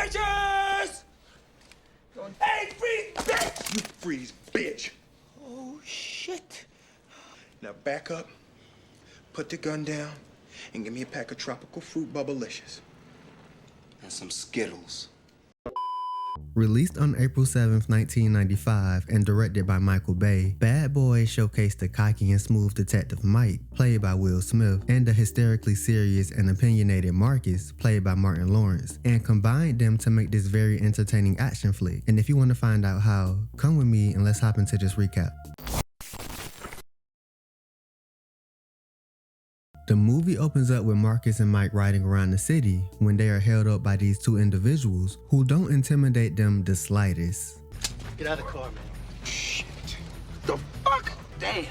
Bitches! Hey, freeze, bitch! You freeze, bitch. Oh, shit. Now back up, put the gun down, and give me a pack of tropical fruit bubblicious. And some Skittles. Released on April 7th, 1995, and directed by Michael Bay, Bad Boys showcased the cocky and smooth detective Mike, played by Will Smith, and the hysterically serious and opinionated Marcus, played by Martin Lawrence, and combined them to make this very entertaining action flick. And if you want to find out how, come with me and let's hop into this recap. The movie opens up with Marcus and Mike riding around the city when they are held up by these two individuals who don't intimidate them the slightest. Get out of the car, man. Shit. The fuck? Damn.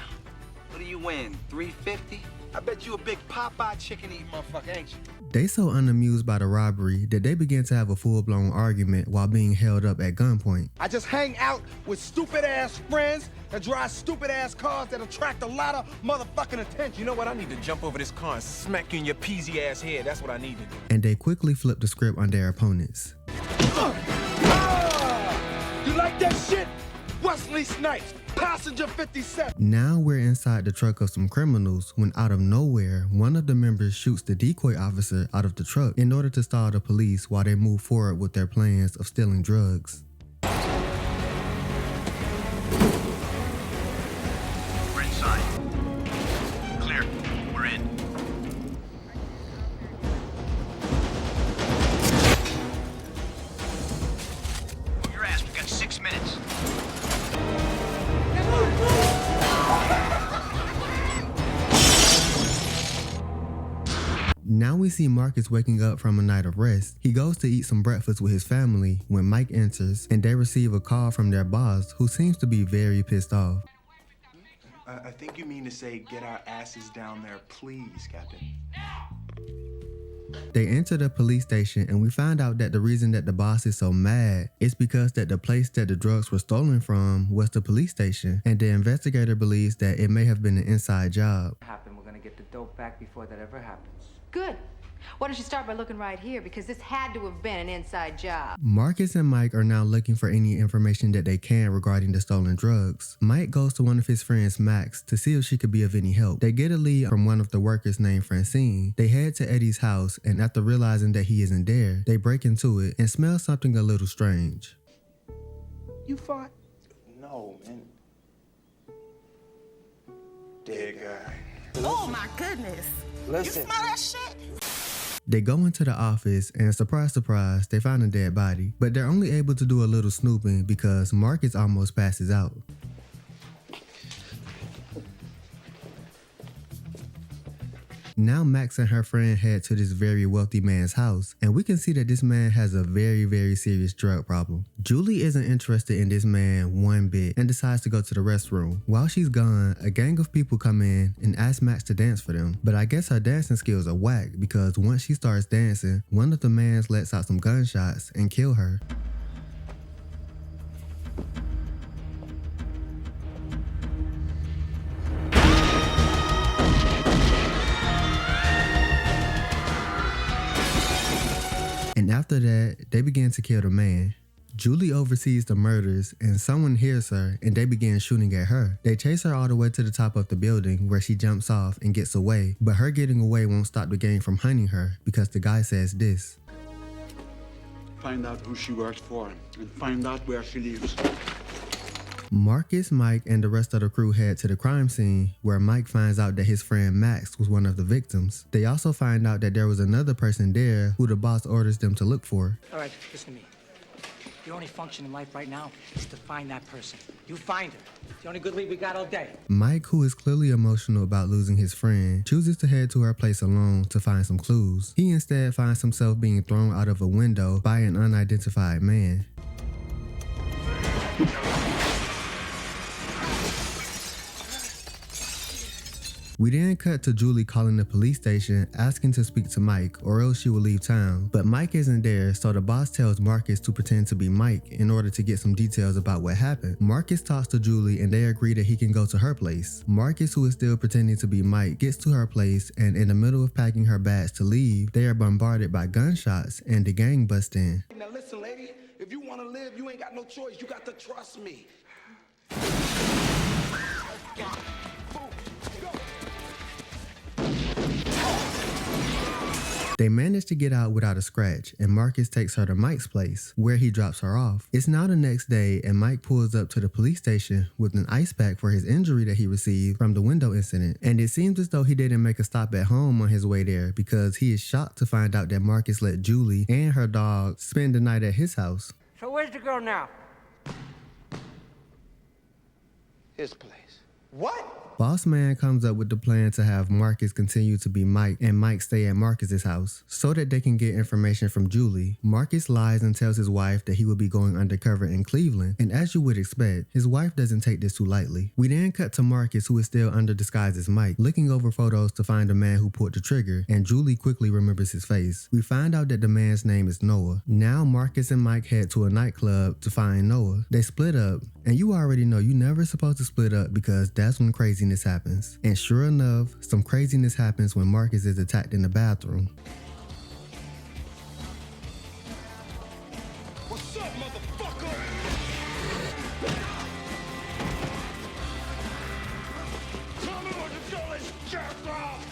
What do you win? $350? I bet you a big Popeye chicken eating motherfucker, ain't you? They so unamused by the robbery that they begin to have a full-blown argument while being held up at gunpoint. I just hang out with stupid-ass friends that drive stupid-ass cars that attract a lot of motherfucking attention. You know what? I need to jump over this car and smack you in your peasy-ass head. That's what I need to do. And they quickly flip the script on their opponents. You like that shit? Wesley Snipes, passenger 57. Now we're inside the truck of some criminals when out of nowhere, one of the members shoots the decoy officer out of the truck in order to stall the police while they move forward with their plans of stealing drugs. We're inside. Clear. We're in. Move your ass. We've got 6 minutes. Now we see Marcus waking up from a night of rest. He goes to eat some breakfast with his family when Mike enters and they receive a call from their boss who seems to be very pissed off. I think you mean to say get our asses down there, please, Captain. They enter the police station and we find out that the reason that the boss is so mad is because that the place that the drugs were stolen from was the police station, and the investigator believes that it may have been an inside job. We're gonna get the dope back before that ever happens. Good. Why don't you start by looking right here, because this had to have been an inside job. Marcus and Mike are now looking for any information that they can regarding the stolen drugs. Mike goes to one of his friends, Max, to see if she could be of any help. They get a lead from one of the workers named Francine. They head to Eddie's house, and after realizing that he isn't there, they break into it and smell something a little strange. You fought? No, man. Dead guy. Oh my goodness. Listen. You smell that shit? They go into the office and surprise, surprise, they find a dead body. But they're only able to do a little snooping because Marcus almost passes out. Now Max and her friend head to this very wealthy man's house, and we can see that this man has a very, very serious drug problem. Julie isn't interested in this man one bit and decides to go to the restroom. While she's gone, a gang of people come in and ask Max to dance for them, but I guess her dancing skills are whack because once she starts dancing, one of the mans lets out some gunshots and kill her. And after that, they begin to kill the man. Julie oversees the murders and someone hears her and they begin shooting at her. They chase her all the way to the top of the building where she jumps off and gets away, but her getting away won't stop the gang from hunting her because the guy says this. Find out who she works for and find out where she lives. Marcus, Mike, and the rest of the crew head to the crime scene where Mike finds out that his friend Max was one of the victims. They also find out that there was another person there who the boss orders them to look for. All right, listen to me. Your only function in life right now is to find that person. You find her. It's the only good lead we got all day. Mike, who is clearly emotional about losing his friend, chooses to head to her place alone to find some clues. He instead finds himself being thrown out of a window by an unidentified man. We then cut to Julie calling the police station asking to speak to Mike or else she will leave town. But Mike isn't there, so the boss tells Marcus to pretend to be Mike in order to get some details about what happened. Marcus talks to Julie and they agree that he can go to her place. Marcus, who is still pretending to be Mike, gets to her place and in the middle of packing her bags to leave, they are bombarded by gunshots and the gang busts in. Now listen no choice. You got to trust me. They manage to get out without a scratch, and Marcus takes her to Mike's place, where he drops her off. It's now the next day, and Mike pulls up to the police station with an ice pack for his injury that he received from the window incident. And it seems as though he didn't make a stop at home on his way there, because he is shocked to find out that Marcus let Julie and her dog spend the night at his house. So where's the girl now? His place. What? Boss Man comes up with the plan to have Marcus continue to be Mike and Mike stay at Marcus's house so that they can get information from Julie. Marcus lies and tells his wife that he will be going undercover in Cleveland, and as you would expect, his wife doesn't take this too lightly. We then cut to Marcus, who is still under disguise as Mike, looking over photos to find the man who pulled the trigger, and Julie quickly remembers his face. We find out that the man's name is Noah. Now Marcus and Mike head to a nightclub to find Noah. They split up, and you already know you're never supposed to split up because that's when craziness happens. And sure enough, some craziness happens when Marcus is attacked in the bathroom. What's up, motherfucker? Tell me what to do, this jerk off!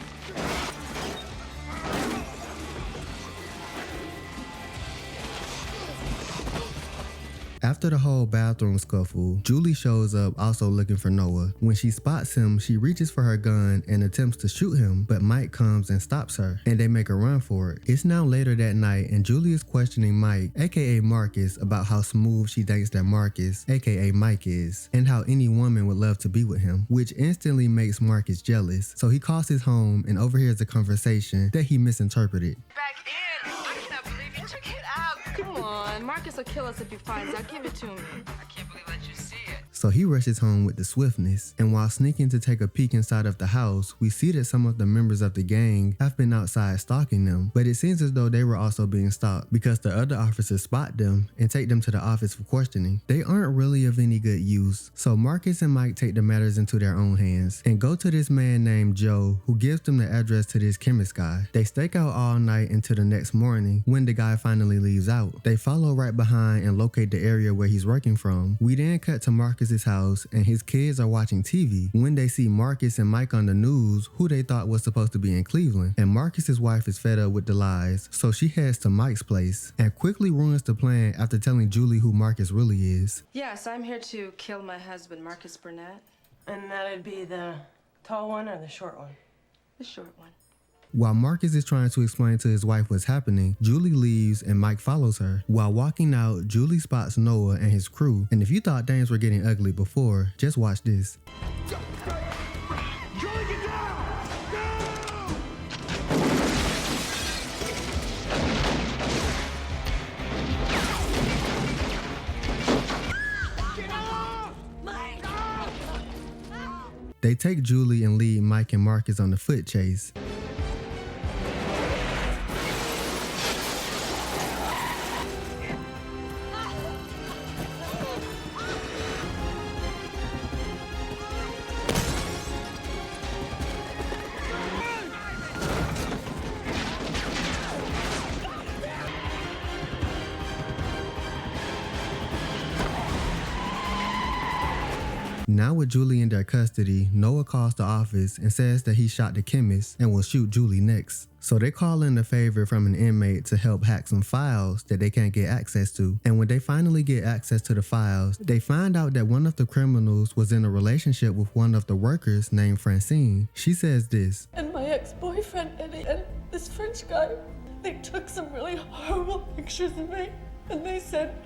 After the whole bathroom scuffle, Julie shows up also looking for Noah. When she spots him, she reaches for her gun and attempts to shoot him, but Mike comes and stops her, and they make a run for it. It's now later that night, and Julie is questioning Mike, aka Marcus, about how smooth she thinks that Marcus, aka Mike, is, and how any woman would love to be with him, which instantly makes Marcus jealous. So he calls his home and overhears a conversation that he misinterpreted. Back in! I cannot believe you took it out! Come on, Marcus will kill us if he finds out. Give it to me. I can't believe I let you see it. So he rushes home with the swiftness, and while sneaking to take a peek inside of the house, we see that some of the members of the gang have been outside stalking them, but it seems as though they were also being stalked because the other officers spot them and take them to the office for questioning. They aren't really of any good use, so Marcus and Mike take the matters into their own hands and go to this man named Joe, who gives them the address to this chemist guy. They stake out all night until the next morning when the guy finally leaves out. They follow right behind and locate the area where he's working from. We then cut to Marcus's house, and his kids are watching TV when they see Marcus and Mike on the news, who they thought was supposed to be in Cleveland. And Marcus's wife is fed up with the lies, so she heads to Mike's place and quickly ruins the plan after telling Julie who Marcus really is. Yes, I'm here to kill my husband, Marcus Burnett. And that'd be the tall one or the short one? The short one. While Marcus is trying to explain to his wife what's happening, Julie leaves and Mike follows her. While walking out, Julie spots Noah and his crew. And if you thought things were getting ugly before, just watch this. Julie, get down! No! Get off! Mike! They take Julie and lead Mike and Marcus on the foot chase. Now with Julie in their custody, Noah calls the office and says that he shot the chemist and will shoot Julie next. So they call in a favor from an inmate to help hack some files that they can't get access to. And when they finally get access to the files, they find out that one of the criminals was in a relationship with one of the workers named Francine. She says this. And my ex-boyfriend Eddie and this French guy, they took some really horrible pictures of me, and they said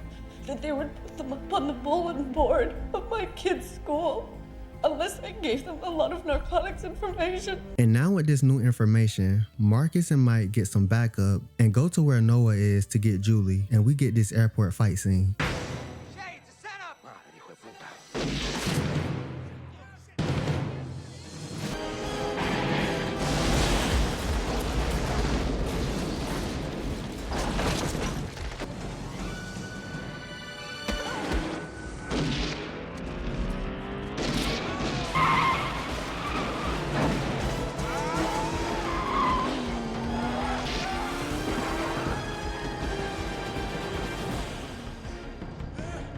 that they would put them up on the bulletin board of my kid's school unless I gave them a lot of narcotics information. And now with this new information, Marcus and Mike get some backup and go to where Noah is to get Julie, and we get this airport fight scene.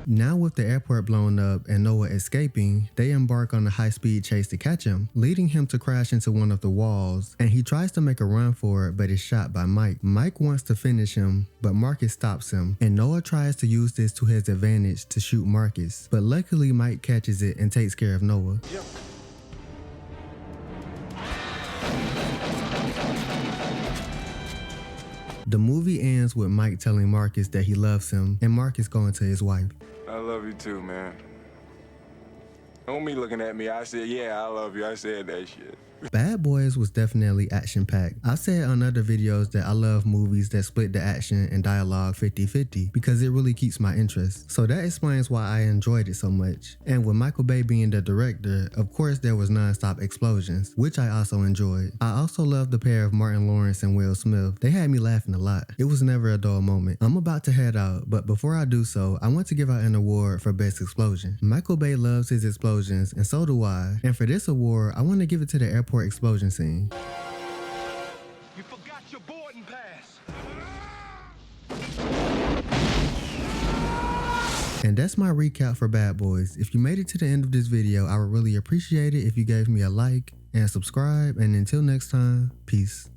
Now with the airport blown up and Noah escaping, they embark on a high-speed chase to catch him, leading him to crash into one of the walls, and he tries to make a run for it but is shot by Mike. Mike wants to finish him, but Marcus stops him, and Noah tries to use this to his advantage to shoot Marcus, but luckily Mike catches it and takes care of Noah. Yep. The movie ends with Mike telling Marcus that he loves him, and Marcus going to his wife. I love you too, man. Don't me looking at me, I said, yeah, I love you. I said that shit. Bad Boys was definitely action-packed. I've said on other videos that I love movies that split the action and dialogue 50-50 because it really keeps my interest. So that explains why I enjoyed it so much. And with Michael Bay being the director, of course there was non-stop explosions, which I also enjoyed. I also loved the pair of Martin Lawrence and Will Smith. They had me laughing a lot. It was never a dull moment. I'm about to head out, but before I do so, I want to give out an award for Best Explosion. Michael Bay loves his explosions, and so do I. And for this award, I want to give it to the airport explosion scene. You forgot your boarding pass. And that's my recap for Bad Boys. If you made it to the end of this video, I would really appreciate it if you gave me a like and subscribe. And until next time, peace.